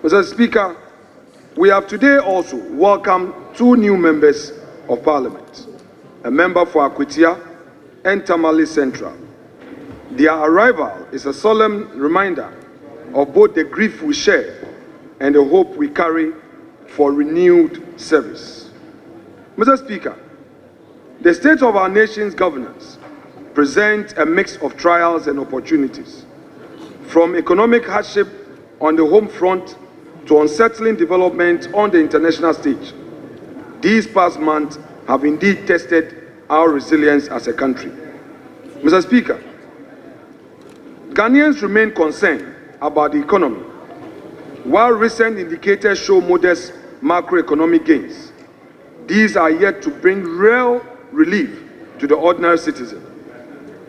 Mr. Speaker, we have today also welcomed 2 new members of Parliament, a member for Akwitia and Tamale Central. Their arrival is a solemn reminder of both the grief we share and the hope we carry for renewed service. Mr. Speaker, the state of our nation's governance presents a mix of trials and opportunities, from economic hardship on the home front to unsettling development on the international stage. These past months have indeed tested our resilience as a country. Mr. Speaker, Ghanaians remain concerned about the economy. While recent indicators show modest macroeconomic gains, these are yet to bring real relief to the ordinary citizen.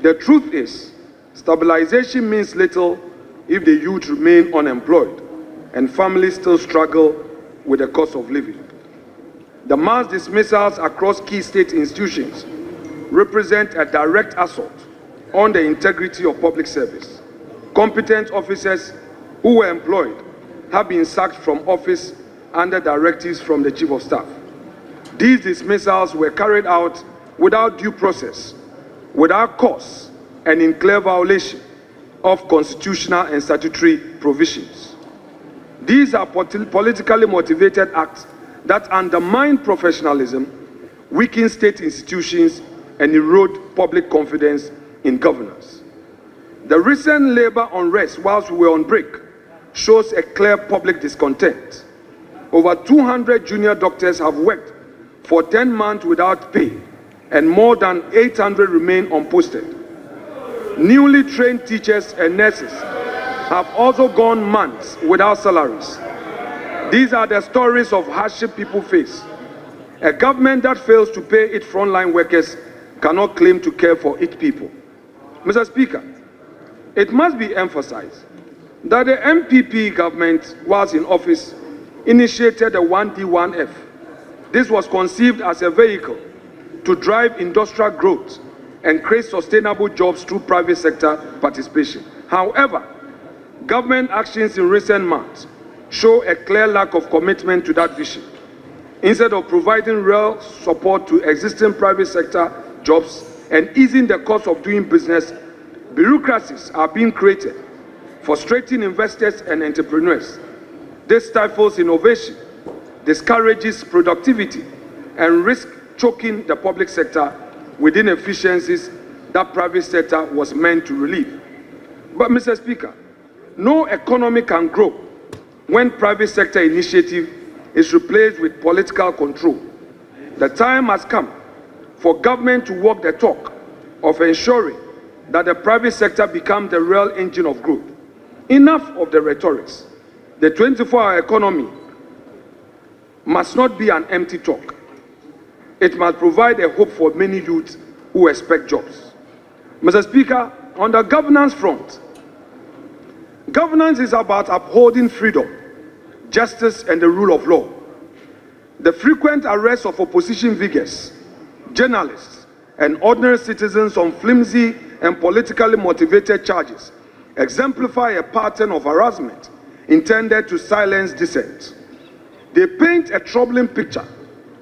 The truth is, stabilization means little if the youth remain unemployed and families still struggle with the cost of living. The mass dismissals across key state institutions represent a direct assault on the integrity of public service. Competent officers who were employed have been sacked from office under directives from the Chief of Staff. These dismissals were carried out without due process, without cause, and in clear violation of constitutional and statutory provisions. These are politically motivated acts that undermine professionalism, weaken state institutions, and erode public confidence in governance. The recent labor unrest whilst we were on break shows a clear public discontent. Over 200 junior doctors have worked for 10 months without pay, and more than 800 remain unposted. Newly trained teachers and nurses have also gone months without salaries. These are the stories of hardship people face. A government that fails to pay its frontline workers cannot claim to care for its people. Mr. Speaker, it must be emphasized that the MPP government, whilst in office, initiated the 1D1F. This was conceived as a vehicle to drive industrial growth and create sustainable jobs through private sector participation. However, government actions in recent months show a clear lack of commitment to that vision. Instead of providing real support to existing private sector jobs and easing the cost of doing business, bureaucracies are being created, frustrating investors and entrepreneurs. This stifles innovation, discourages productivity, and risks choking the public sector with inefficiencies that private sector was meant to relieve. But, Mr. Speaker, no economy can grow when private sector initiative is replaced with political control. The time has come for government to walk the talk of ensuring that the private sector becomes the real engine of growth. Enough of the rhetorics. The 24-hour economy must not be an empty talk. It must provide a hope for many youths who expect jobs. Mr. Speaker, on the governance front, governance is about upholding freedom, justice, and the rule of law. The frequent arrests of opposition figures, journalists, and ordinary citizens on flimsy and politically motivated charges exemplify a pattern of harassment intended to silence dissent. They paint a troubling picture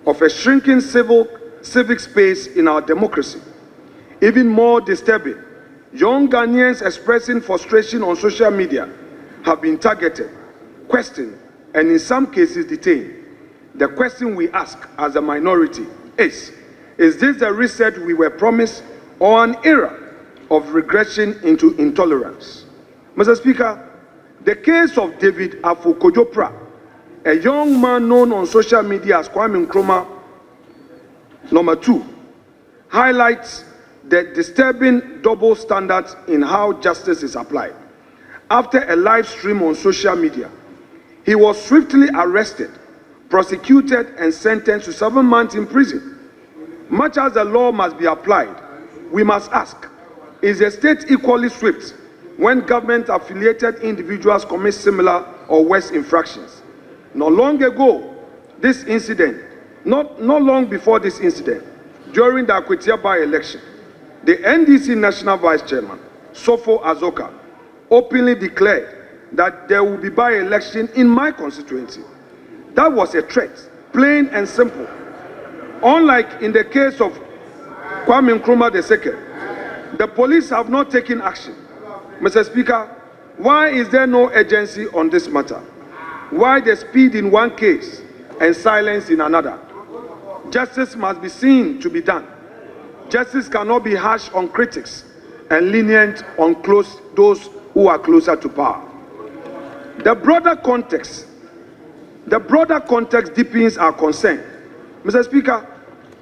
of a shrinking civic space in our democracy. Even more disturbing, young Ghanaians expressing frustration on social media have been targeted, questioned, and in some cases detained. The question we ask as a minority is this the reset we were promised or an era of regression into intolerance? Mr. Speaker, the case of David Afo-Kodjopra, a young man known on social media as Kwame Nkrumah #2, highlights the disturbing double standards in how justice is applied. After a live stream on social media, he was swiftly arrested, prosecuted, and sentenced to 7 months in prison. Much as the law must be applied, we must ask, is the state equally swift when government-affiliated individuals commit similar or worse infractions? Not long before this incident, during the Akwitia by-election, the NDC National Vice Chairman, Sofo Azoka, openly declared that there will be by-election in my constituency. That was a threat, plain and simple. Unlike in the case of Kwame Nkrumah II, the police have not taken action. Mr. Speaker, why is there no urgency on this matter? Why the speed in one case and silence in another? Justice must be seen to be done. Justice cannot be harsh on critics and lenient on those who are closer to power. The broader context deepens our concern. Mr. Speaker,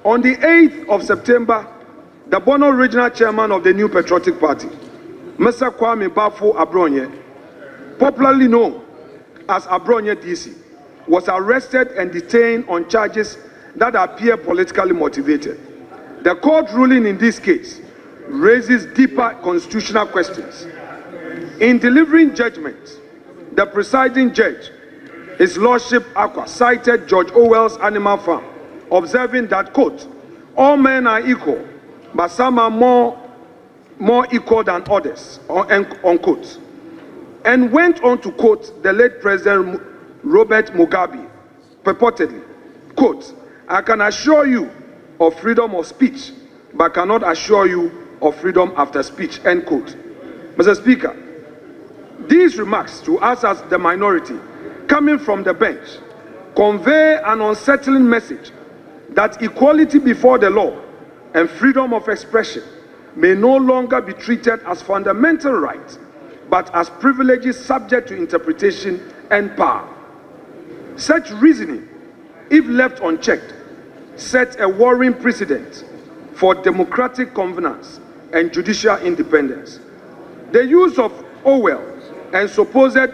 on the 8th of September, the Bono Regional Chairman of the New Patriotic Party, Mr. Kwame Bafo Abronye, popularly known as Abronye DC, was arrested and detained on charges that appear politically motivated. The court ruling in this case raises deeper constitutional questions. In delivering judgment, the presiding judge, His Lordship Akwa, cited George Orwell's Animal Farm, observing that, quote, all men are equal, but some are more equal than others, unquote, and went on to quote the late President Robert Mugabe, purportedly, quote, I can assure you of freedom of speech, but cannot assure you of freedom after speech, end quote. Mr. Speaker, these remarks to us as the minority, coming from the bench, convey an unsettling message that equality before the law and freedom of expression may no longer be treated as fundamental rights, but as privileges subject to interpretation and power. Such reasoning, if left unchecked, sets a worrying precedent for democratic governance and judicial independence. The use of Orwell and supposed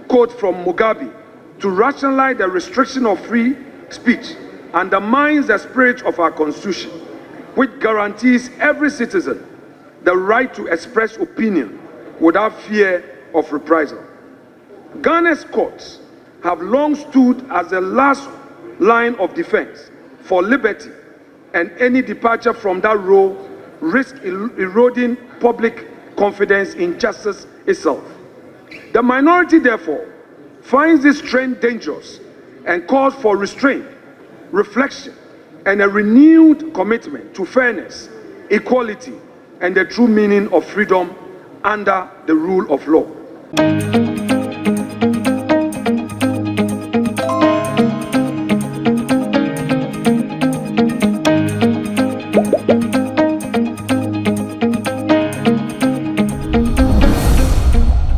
quote from Mugabe to rationalize the restriction of free speech undermines the spirit of our Constitution, which guarantees every citizen the right to express opinion without fear of reprisal. Ghana's courts have long stood as the last line of defense for liberty, and any departure from that role risks eroding public confidence in justice itself. The minority, therefore, finds this trend dangerous and calls for restraint, reflection, and a renewed commitment to fairness, equality, and the true meaning of freedom under the rule of law.